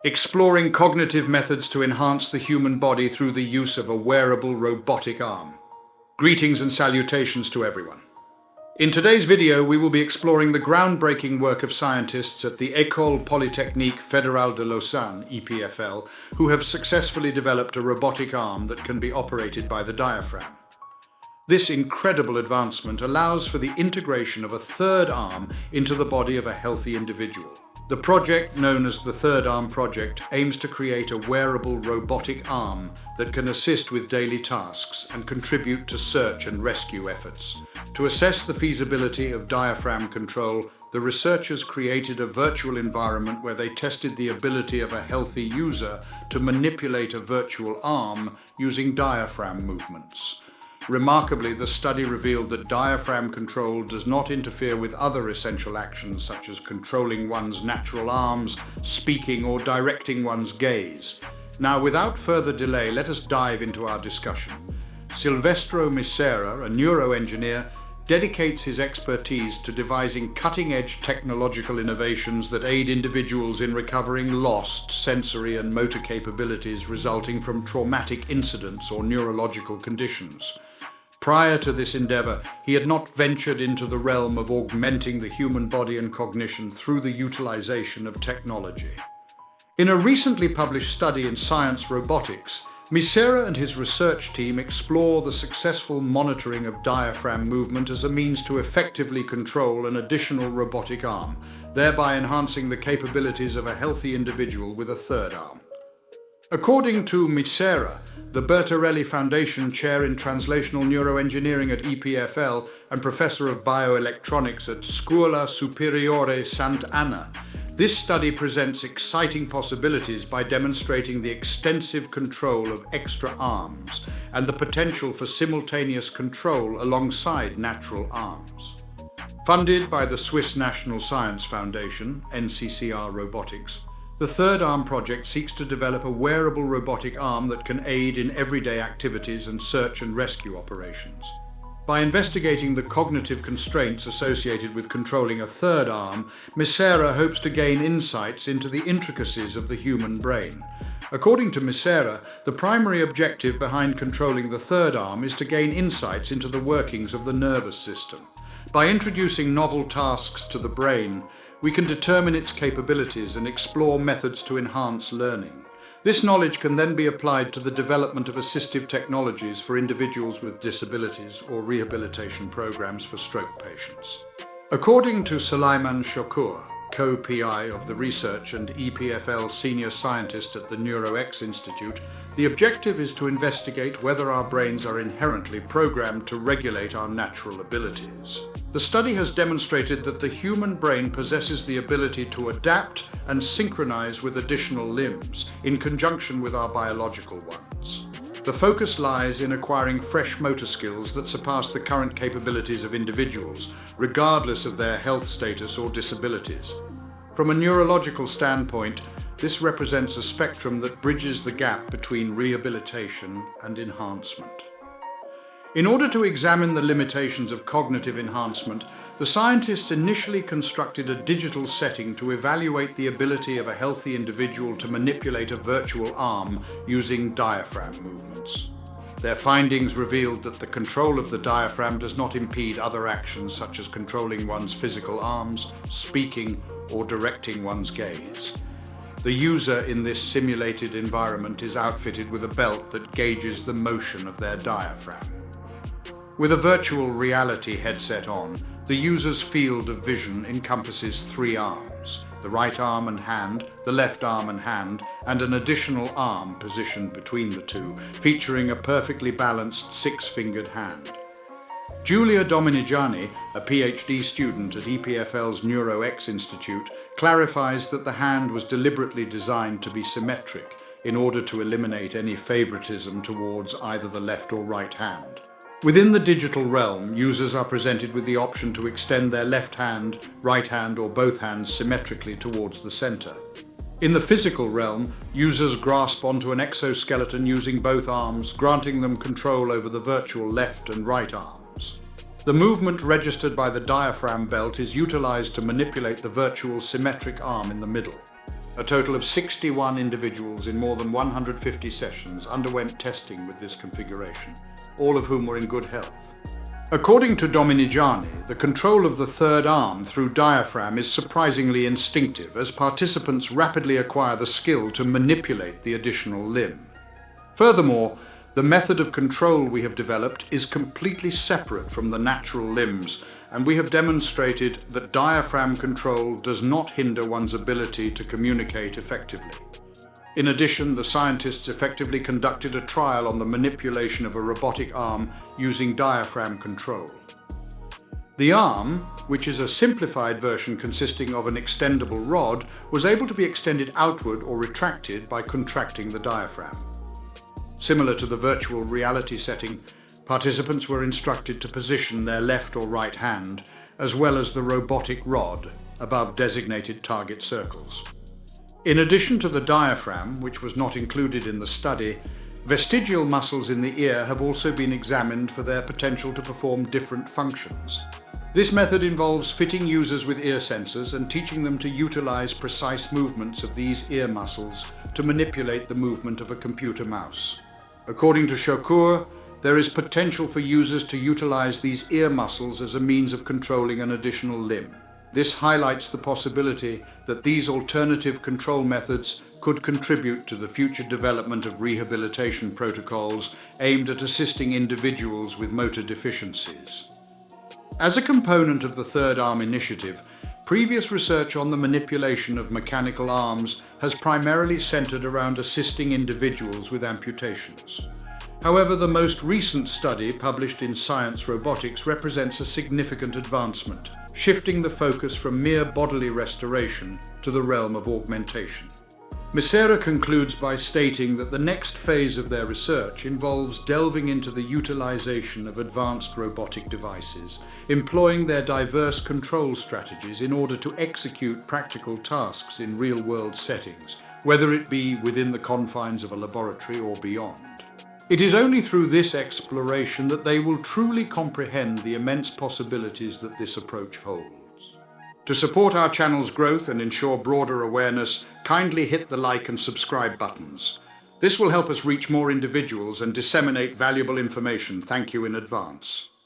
exploring cognitive methods to enhance the human body through the use of a wearable robotic arm. Greetings and salutations to everyone. In today's video, we will be exploring the groundbreaking work of scientists at the École Polytechnique Fédérale de Lausanne, EPFL, who have successfully developed a robotic arm that can be operated by the diaphragm. This incredible advancement allows for the integration of a third arm into the body of a healthy individual. The project, known as the Third Arm Project, aims to create a wearable robotic arm that can assist with daily tasks and contribute to search and rescue efforts. To assess the feasibility of diaphragm control, the researchers created a virtual environment where they tested the ability of a healthy user to manipulate a virtual arm using diaphragm movements. Remarkably, the study revealed that diaphragm control does not interfere with other essential actions such as controlling one's natural arms, speaking, or directing one's gaze. Now, without further delay, let us dive into our discussion. Silvestro Misera, a neuroengineer, dedicates his expertise to devising cutting-edge technological innovations that aid individuals in recovering lost sensory and motor capabilities resulting from traumatic incidents or neurological conditions. Prior to this endeavor, he had not ventured into the realm of augmenting the human body and cognition through the utilization of technology. In a recently published study in Science Robotics, Misera and his research team explore the successful monitoring of diaphragm movement as a means to effectively control an additional robotic arm, thereby enhancing the capabilities of a healthy individual with a third arm. According to Misera, the Bertarelli Foundation Chair in Translational Neuroengineering at EPFL and Professor of Bioelectronics at Scuola Superiore Sant'Anna, this study presents exciting possibilities by demonstrating the extensive control of extra arms and the potential for simultaneous control alongside natural arms. Funded by the Swiss National Science Foundation, NCCR Robotics, the Third Arm Project seeks to develop a wearable robotic arm that can aid in everyday activities and search and rescue operations. By investigating the cognitive constraints associated with controlling a third arm, Misera hopes to gain insights into the intricacies of the human brain. According to Misera, the primary objective behind controlling the third arm is to gain insights into the workings of the nervous system. By introducing novel tasks to the brain, we can determine its capabilities and explore methods to enhance learning. This knowledge can then be applied to the development of assistive technologies for individuals with disabilities or rehabilitation programs for stroke patients. According to Sulaiman Shokur, co-PI of the research and EPFL senior scientist at the NeuroX Institute, the objective is to investigate whether our brains are inherently programmed to regulate our natural abilities. The study has demonstrated that the human brain possesses the ability to adapt and synchronize with additional limbs in conjunction with our biological ones. The focus lies in acquiring fresh motor skills that surpass the current capabilities of individuals, regardless of their health status or disabilities. From a neurological standpoint, this represents a spectrum that bridges the gap between rehabilitation and enhancement. In order to examine the limitations of cognitive enhancement, the scientists initially constructed a digital setting to evaluate the ability of a healthy individual to manipulate a virtual arm using diaphragm movements. Their findings revealed that the control of the diaphragm does not impede other actions such as controlling one's physical arms, speaking, or directing one's gaze. The user in this simulated environment is outfitted with a belt that gauges the motion of their diaphragm. With a virtual reality headset on, the user's field of vision encompasses three arms: the right arm and hand, the left arm and hand, and an additional arm positioned between the two, featuring a perfectly balanced six-fingered hand. Giulia Dominigiani, a PhD student at EPFL's NeuroX Institute, clarifies that the hand was deliberately designed to be symmetric in order to eliminate any favoritism towards either the left or right hand. Within the digital realm, users are presented with the option to extend their left hand, right hand, or both hands symmetrically towards the center. In the physical realm, users grasp onto an exoskeleton using both arms, granting them control over the virtual left and right arms. The movement registered by the diaphragm belt is utilized to manipulate the virtual symmetric arm in the middle. A total of 61 individuals in more than 150 sessions underwent testing with this configuration, all of whom were in good health. According to Dominigiani, the control of the third arm through diaphragm is surprisingly instinctive, as participants rapidly acquire the skill to manipulate the additional limb. Furthermore, the method of control we have developed is completely separate from the natural limbs, and we have demonstrated that diaphragm control does not hinder one's ability to communicate effectively. In addition, the scientists effectively conducted a trial on the manipulation of a robotic arm using diaphragm control. The arm, which is a simplified version consisting of an extendable rod, was able to be extended outward or retracted by contracting the diaphragm. Similar to the virtual reality setting, participants were instructed to position their left or right hand, as well as the robotic rod, above designated target circles. In addition to the diaphragm, which was not included in the study, vestigial muscles in the ear have also been examined for their potential to perform different functions. This method involves fitting users with ear sensors and teaching them to utilize precise movements of these ear muscles to manipulate the movement of a computer mouse. According to Chaucour, there is potential for users to utilize these ear muscles as a means of controlling an additional limb. This highlights the possibility that these alternative control methods could contribute to the future development of rehabilitation protocols aimed at assisting individuals with motor deficiencies. As a component of the Third Arm Initiative, previous research on the manipulation of mechanical arms has primarily centered around assisting individuals with amputations. However, the most recent study published in Science Robotics represents a significant advancement, shifting the focus from mere bodily restoration to the realm of augmentation. Misera concludes by stating that the next phase of their research involves delving into the utilization of advanced robotic devices, employing their diverse control strategies in order to execute practical tasks in real-world settings, whether it be within the confines of a laboratory or beyond. It is only through this exploration that they will truly comprehend the immense possibilities that this approach holds. To support our channel's growth and ensure broader awareness, kindly hit the like and subscribe buttons. This will help us reach more individuals and disseminate valuable information. Thank you in advance.